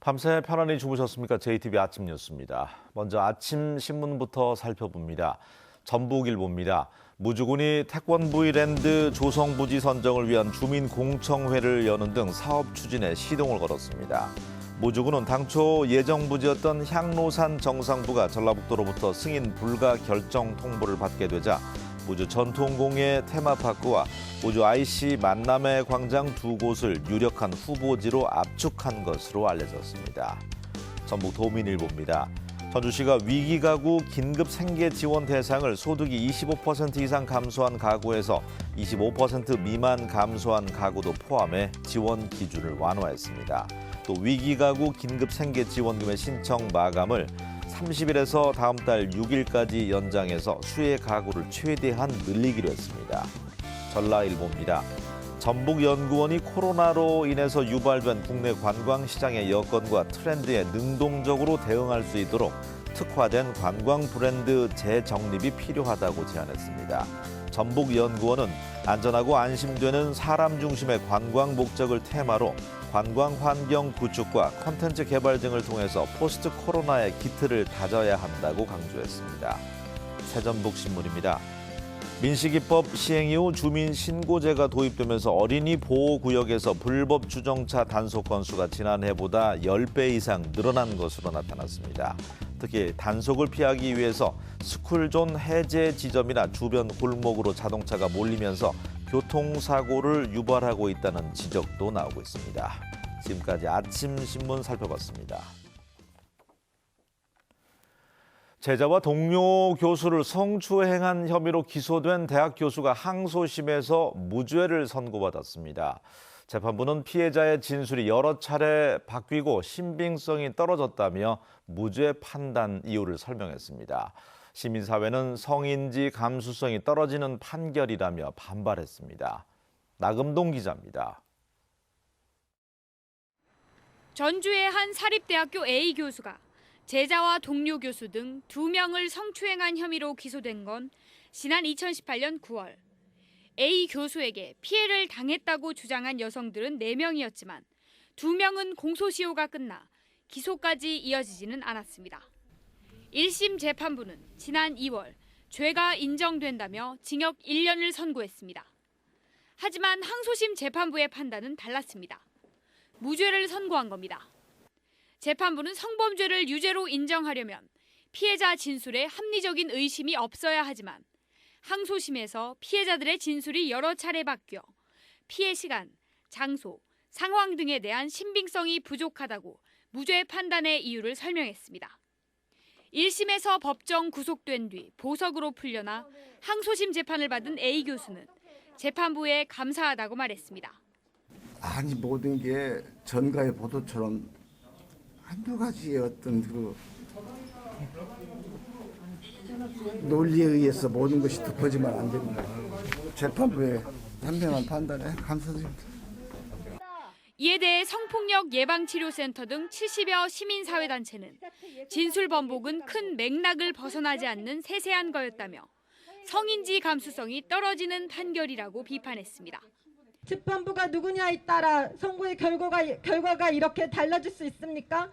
밤새 편안히 주무셨습니까? JTBC 아침 뉴스입니다. 먼저 아침 신문부터 살펴봅니다. 전북일보입니다. 무주군이 태권브이랜드 조성부지 선정을 위한 주민공청회를 여는 등 사업 추진에 시동을 걸었습니다. 무주군은 당초 예정 부지였던 향로산 정상부가 전라북도로부터 승인 불가 결정 통보를 받게 되자 무주 전통공예 테마파크와 무주 IC 만남의 광장 두 곳을 유력한 후보지로 압축한 것으로 알려졌습니다. 전북 도민일보입니다. 전주시가 위기가구 긴급 생계 지원 대상을 소득이 25% 이상 감소한 가구에서 25% 미만 감소한 가구도 포함해 지원 기준을 완화했습니다. 또 위기가구 긴급 생계 지원금의 신청 마감을 30일에서 다음 달 6일까지 연장해서 수혜 가구를 최대한 늘리기로 했습니다. 전라일보입니다. 전북연구원이 코로나로 인해서 유발된 국내 관광시장의 여건과 트렌드에 능동적으로 대응할 수 있도록 특화된 관광 브랜드 재정립이 필요하다고 제안했습니다. 전북연구원은 안전하고 안심되는 사람 중심의 관광 목적을 테마로 관광 환경 구축과 콘텐츠 개발 등을 통해서 포스트 코로나의 기틀을 다져야 한다고 강조했습니다. 새전북신문입니다. 민식이법 시행 이후 주민신고제가 도입되면서 어린이 보호구역에서 불법 주정차 단속 건수가 지난해보다 10배 이상 늘어난 것으로 나타났습니다. 특히 단속을 피하기 위해서 스쿨존 해제 지점이나 주변 골목으로 자동차가 몰리면서 교통사고를 유발하고 있다는 지적도 나오고 있습니다. 지금까지 아침 신문 살펴봤습니다. 제자와 동료 교수를 성추행한 혐의로 기소된 대학 교수가 항소심에서 무죄를 선고받았습니다. 재판부는 피해자의 진술이 여러 차례 바뀌고 신빙성이 떨어졌다며 무죄 판단 이유를 설명했습니다. 시민사회는 성인지 감수성이 떨어지는 판결이라며 반발했습니다. 나금동 기자입니다. 전주의 한 사립대학교 A 교수가 제자와 동료 교수 등 2명을 성추행한 혐의로 기소된 건 지난 2018년 9월. A 교수에게 피해를 당했다고 주장한 여성들은 4명이었지만 2명은 공소시효가 끝나 기소까지 이어지지는 않았습니다. 1심 재판부는 지난 2월 죄가 인정된다며 징역 1년을 선고했습니다. 하지만 항소심 재판부의 판단은 달랐습니다. 무죄를 선고한 겁니다. 재판부는 성범죄를 유죄로 인정하려면 피해자 진술에 합리적인 의심이 없어야 하지만 항소심에서 피해자들의 진술이 여러 차례 바뀌어 피해 시간, 장소, 상황 등에 대한 신빙성이 부족하다고 무죄 판단의 이유를 설명했습니다. 1심에서 법정 구속된 뒤 보석으로 풀려나 항소심 재판을 받은 A 교수는 재판부에 감사하다고 말했습니다. 아니 모든 게 전가의 보도처럼 한두 가지의 어떤 그 논리에 의해서 모든 것이 덮어지면 안 됩니다. 재판부의 현명한 판단에 감사드립니다. 이에 대해 성폭력 예방치료센터 등 70여 시민사회단체는 진술 번복은 큰 맥락을 벗어나지 않는 세세한 거였다며 성인지 감수성이 떨어지는 판결이라고 비판했습니다. 재판부가 누구냐에 따라 선고의 결과가 이렇게 달라질 수 있습니까?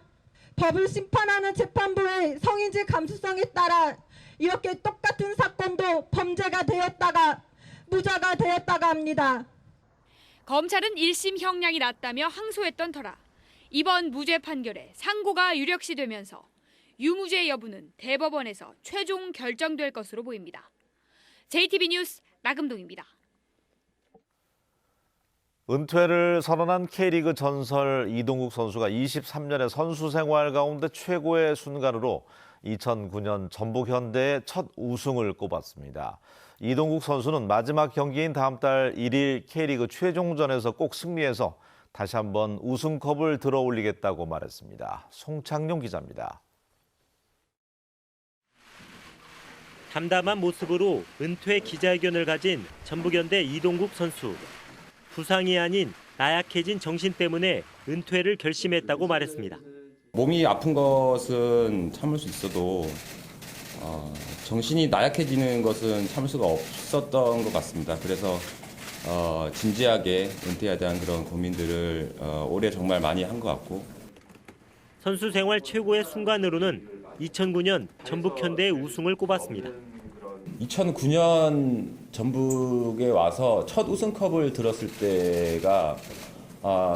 법을 심판하는 재판부의 성인지 감수성에 따라 이렇게 똑같은 사건도 범죄가 되었다가 무죄가 되었다가 합니다. 검찰은 1심 형량이 낮다며 항소했던 터라 이번 무죄 판결에 상고가 유력시되면서 유무죄 여부는 대법원에서 최종 결정될 것으로 보입니다. JTBC 뉴스 나금동입니다. 은퇴를 선언한 K리그 전설 이동국 선수가 23년의 선수 생활 가운데 최고의 순간으로 2009년 전북 현대의 첫 우승을 꼽았습니다. 이동국 선수는 마지막 경기인 다음 달 1일 K리그 최종전에서 꼭 승리해서 다시 한번 우승컵을 들어올리겠다고 말했습니다. 송창용 기자입니다. 담담한 모습으로 은퇴 기자회견을 가진 전북현대 이동국 선수. 부상이 아닌 나약해진 정신 때문에 은퇴를 결심했다고 말했습니다. 몸이 아픈 것은 참을 수 있어도 정신이 나약해지는 것은 참을 수가 없었던 것 같습니다. 그래서 진지하게 은퇴에 대한 그런 고민들을 올해 정말 많이 한 것 같고 선수 생활 최고의 순간으로는 2009년 전북 현대의 우승을 꼽았습니다. 2009년 전북에 와서 첫 우승컵을 들었을 때가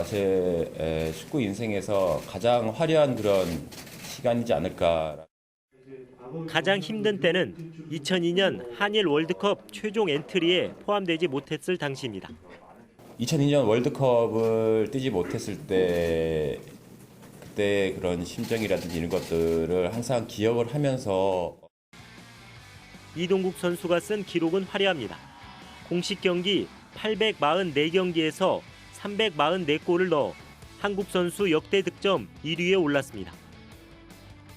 제 축구 인생에서 가장 화려한 그런 시간이지 않을까. 가장 힘든 때는 2002년 한일 월드컵 최종 엔트리에 포함되지 못했을 당시입니다. 2002년 월드컵을 뛰지 못했을 때 그때 그런 심정이라든지 이런 것들을 항상 기억을 하면서 이동국 선수가 쓴 기록은 화려합니다. 공식 경기 844경기에서 344골을 넣어 한국 선수 역대 득점 1위에 올랐습니다.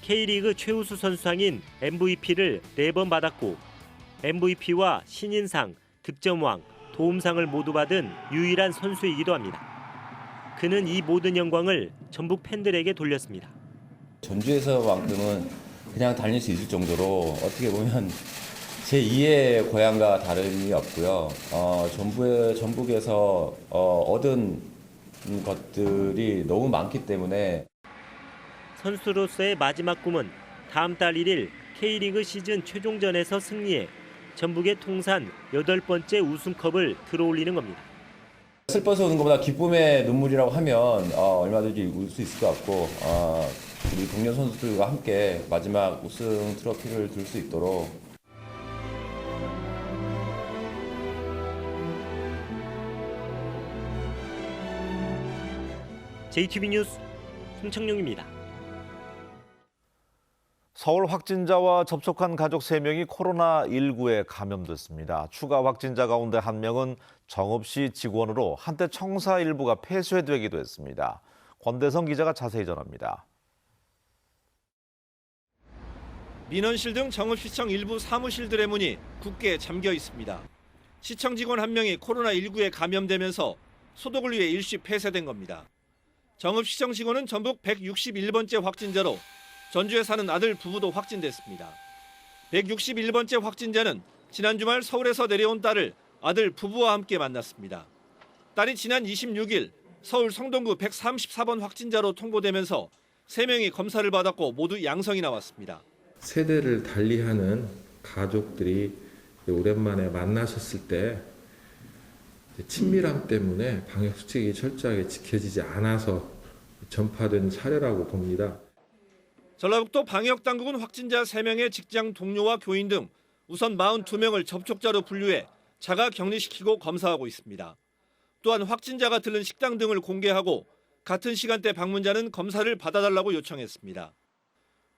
K리그 최우수 선수상인 MVP를 4번 받았고 MVP와 신인상, 득점왕, 도움상을 모두 받은 유일한 선수이기도 합니다. 그는 이 모든 영광을 전북 팬들에게 돌렸습니다. 전주에서만큼은 그냥 달릴 수 있을 정도로 어떻게 보면 제2의 고향과 다름이 없고요. 전북에서 얻은 것들이 너무 많기 때문에 선수로서의 마지막 꿈은 다음 달 1일 K리그 시즌 최종전에서 승리해 전북의 통산 8번째 우승컵을 들어올리는 겁니다. 슬퍼서 우는 것보다 기쁨의 눈물이라고 하면 얼마든지 울 수 있을 것 같고 우리 동료 선수들과 함께 마지막 우승 트로피를 들 수 있도록 JTB 뉴스 송창용입니다. 서울 확진자와 접촉한 가족 3명이 코로나19에 감염됐습니다. 추가 확진자 가운데 1명은 정읍시 직원으로 한때 청사 일부가 폐쇄되기도 했습니다. 권대성 기자가 자세히 전합니다. 민원실 등 정읍시청 일부 사무실들의 문이 굳게 잠겨 있습니다. 시청 직원 1명이 코로나19에 감염되면서 소독을 위해 일시 폐쇄된 겁니다. 정읍시청 직원은 전북 161번째 확진자로 전주에 사는 아들 부부도 확진됐습니다. 161번째 확진자는 지난 주말 서울에서 내려온 딸을 아들 부부와 함께 만났습니다. 딸이 지난 26일 서울 성동구 134번 확진자로 통보되면서 3명이 검사를 받았고 모두 양성이 나왔습니다. 세대를 달리하는 가족들이 오랜만에 만나셨을 때 친밀함 때문에 방역 수칙이 철저하게 지켜지지 않아서 전파된 사례라고 봅니다. 전라북도 방역당국은 확진자 3명의 직장 동료와 교인 등 우선 42명을 접촉자로 분류해 자가 격리시키고 검사하고 있습니다. 또한 확진자가 들른 식당 등을 공개하고 같은 시간대 방문자는 검사를 받아달라고 요청했습니다.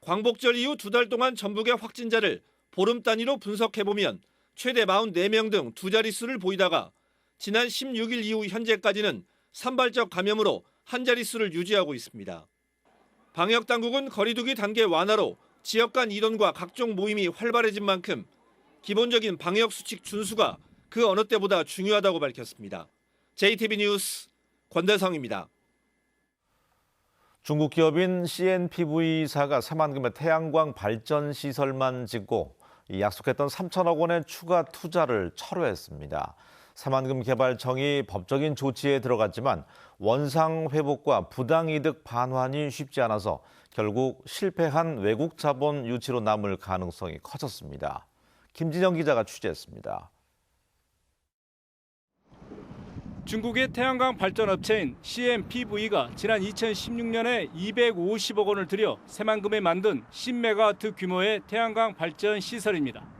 광복절 이후 2달 동안 전북의 확진자를 보름 단위로 분석해보면 최대 44명 등 2자릿수를 보이다가 지난 16일 이후 현재까지는 산발적 감염으로 한 자릿수를 유지하고 있습니다. 방역당국은 거리두기 단계 완화로 지역 간 이동과 각종 모임이 활발해진 만큼 기본적인 방역수칙 준수가 그 어느 때보다 중요하다고 밝혔습니다. JTB 뉴스 권대성입니다. 중국 기업인 CNPV사가 새만금의 태양광 발전 시설만 짓고 약속했던 3천억 원의 추가 투자를 철회했습니다. 새만금 개발청이 법적인 조치에 들어갔지만 원상 회복과 부당이득 반환이 쉽지 않아서 결국 실패한 외국 자본 유치로 남을 가능성이 커졌습니다. 김진영 기자가 취재했습니다. 중국의 태양광 발전업체인 CNPV가 지난 2016년에 250억 원을 들여 새만금에 만든 10메가와트 규모의 태양광 발전 시설입니다.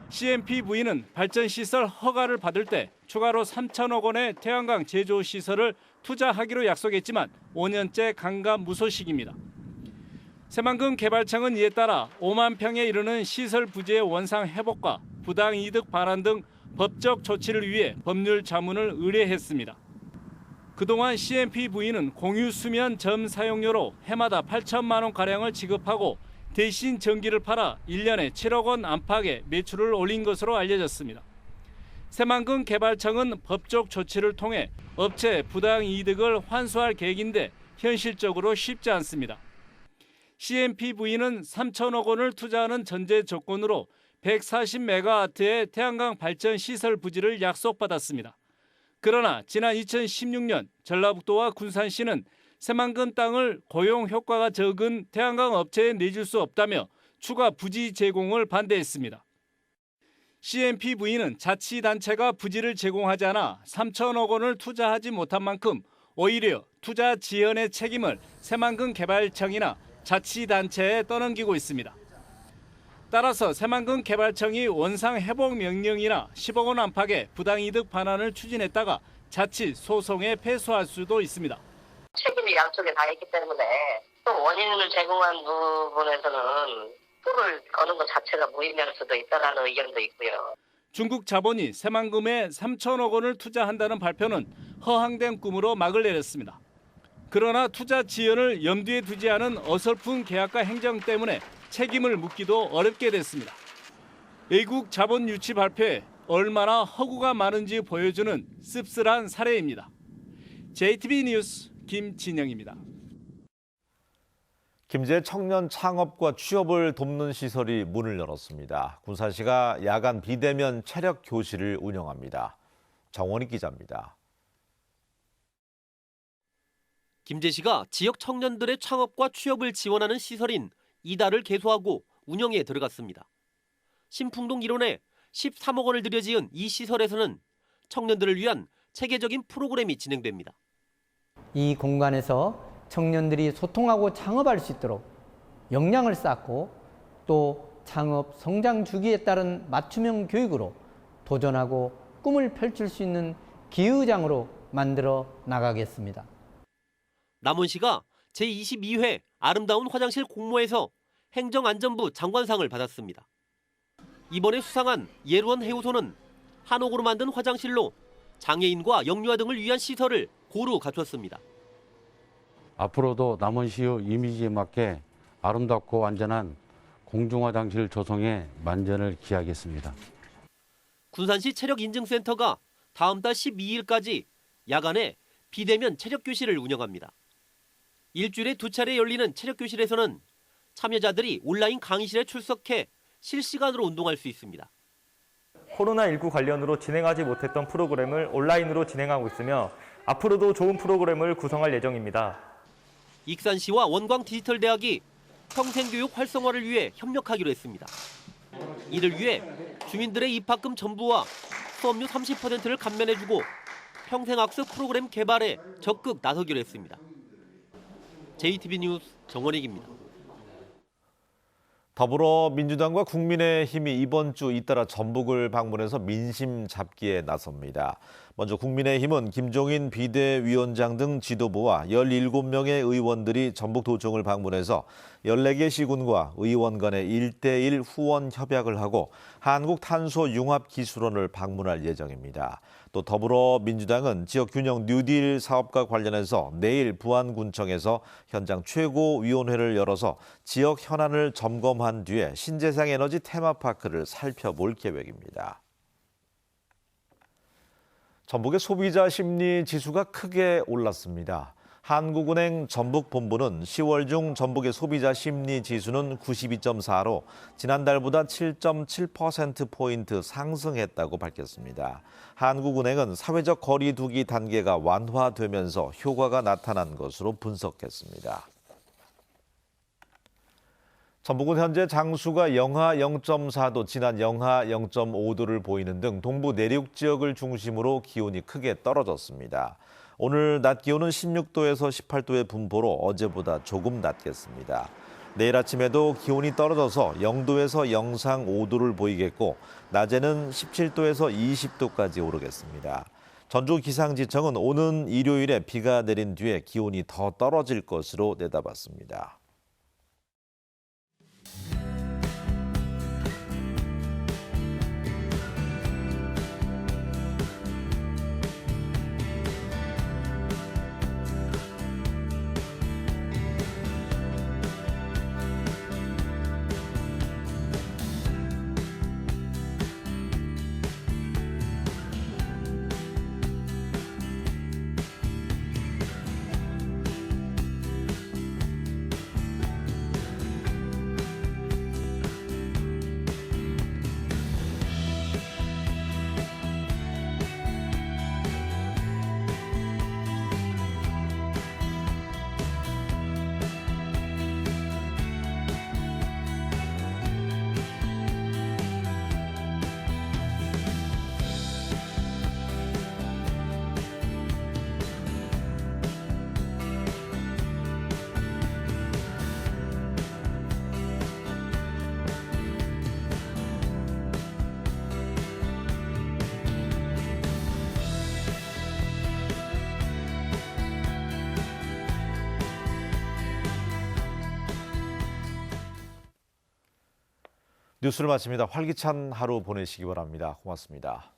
CNPV는 발전 시설 허가를 받을 때 추가로 3천억 원의 태양광 제조 시설을 투자하기로 약속했지만 5년째 강감무소식입니다. 새만금 개발청은 이에 따라 5만 평에 이르는 시설 부지의 원상 회복과 부당이득 반환 등 법적 조치를 위해 법률 자문을 의뢰했습니다. 그동안 CNPV는 공유 수면 점 사용료로 해마다 8천만 원가량을 지급하고 대신 전기를 팔아 1년에 7억 원 안팎의 매출을 올린 것으로 알려졌습니다. 새만금 개발청은 법적 조치를 통해 업체 부당이득을 환수할 계획인데 현실적으로 쉽지 않습니다. CNPV는 3천억 원을 투자하는 전제 조건으로 140메가와트의 태양광 발전 시설 부지를 약속받았습니다. 그러나 지난 2016년 전라북도와 군산시는 새만금 땅을 고용 효과가 적은 태양광 업체에 내줄 수 없다며 추가 부지 제공을 반대했습니다. CNPV는 자치단체가 부지를 제공하지 않아 3천억 원을 투자하지 못한 만큼 오히려 투자 지연의 책임을 새만금 개발청이나 자치단체에 떠넘기고 있습니다. 따라서 새만금 개발청이 원상 회복 명령이나 10억 원 안팎의 부당이득 반환을 추진했다가 자칫 소송에 패소할 수도 있습니다. 책임이 양쪽에 다 있기 때문에 또 원인을 제공한 부분에서는 표를 거는 것 자체가 무의미할 수도 있다는 의견도 있고요. 중국 자본이 새만금에 3천억 원을 투자한다는 발표는 허황된 꿈으로 막을 내렸습니다. 그러나 투자 지연을 염두에 두지 않은 어설픈 계약과 행정 때문에 책임을 묻기도 어렵게 됐습니다. 외국 자본 유치 발표에 얼마나 허구가 많은지 보여주는 씁쓸한 사례입니다. JTB 뉴스 김진영입니다. 김제 청년 창업과 취업을 돕는 시설이 문을 열었습니다. 군산시가 야간 비대면 체력 교실을 운영합니다. 정원희 기자입니다. 김제시가 지역 청년들의 창업과 취업을 지원하는 시설인 이달을 개소하고 운영에 들어갔습니다. 신풍동 일원에 13억 원을 들여 지은 이 시설에서는 청년들을 위한 체계적인 프로그램이 진행됩니다. 이 공간에서 청년들이 소통하고 창업할 수 있도록 역량을 쌓고 또 창업 성장 주기에 따른 맞춤형 교육으로 도전하고 꿈을 펼칠 수 있는 기회장으로 만들어 나가겠습니다. 남원시가 제22회 아름다운 화장실 공모에서 행정안전부 장관상을 받았습니다. 이번에 수상한 예루원 해우소는 한옥으로 만든 화장실로 장애인과 영유아 등을 위한 시설을 고루 갖췄습니다. 앞으로도 남원시의 이미지에 맞게 아름답고 안전한 공중화장실 조성에 만전을 기하겠습니다. 군산시 체력인증센터가 다음 달 12일까지 야간에 비대면 체력교실을 운영합니다. 일주일에 2차례 열리는 체력교실에서는 참여자들이 온라인 강의실에 출석해 실시간으로 운동할 수 있습니다. 코로나19 관련으로 진행하지 못했던 프로그램을 온라인으로 진행하고 있으며 앞으로도 좋은 프로그램을 구성할 예정입니다. 익산시와 원광디지털대학이 평생교육 활성화를 위해 협력하기로 했습니다. 이를 위해 주민들의 입학금 전부와 수업료 30%를 감면해주고 평생학습 프로그램 개발에 적극 나서기로 했습니다. JTB 뉴스 정원익입니다. 더불어민주당과 국민의힘이 이번 주 잇따라 전북을 방문해서 민심 잡기에 나섭니다. 먼저 국민의힘은 김종인 비대위원장 등 지도부와 17명의 의원들이 전북도청을 방문해서 14개 시군과 의원 간의 1대1 후원 협약을 하고 한국탄소융합기술원을 방문할 예정입니다. 또 더불어민주당은 지역균형 뉴딜 사업과 관련해서 내일 부안군청에서 현장 최고위원회를 열어서 지역 현안을 점검한 뒤에 신재생에너지 테마파크를 살펴볼 계획입니다. 전북의 소비자 심리 지수가 크게 올랐습니다. 한국은행 전북본부는 10월 중 전북의 소비자 심리 지수는 92.4로 지난달보다 7.7%포인트 상승했다고 밝혔습니다. 한국은행은 사회적 거리 두기 단계가 완화되면서 효과가 나타난 것으로 분석했습니다. 전북은 현재 장수가 영하 0.4도, 지난 영하 0.5도를 보이는 등 동부 내륙 지역을 중심으로 기온이 크게 떨어졌습니다. 오늘 낮 기온은 16도에서 18도의 분포로 어제보다 조금 낮겠습니다. 내일 아침에도 기온이 떨어져서 0도에서 영상 5도를 보이겠고 낮에는 17도에서 20도까지 오르겠습니다. 전주기상지청은 오는 일요일에 비가 내린 뒤에 기온이 더 떨어질 것으로 내다봤습니다. 뉴스를 마칩니다. 활기찬 하루 보내시기 바랍니다. 고맙습니다.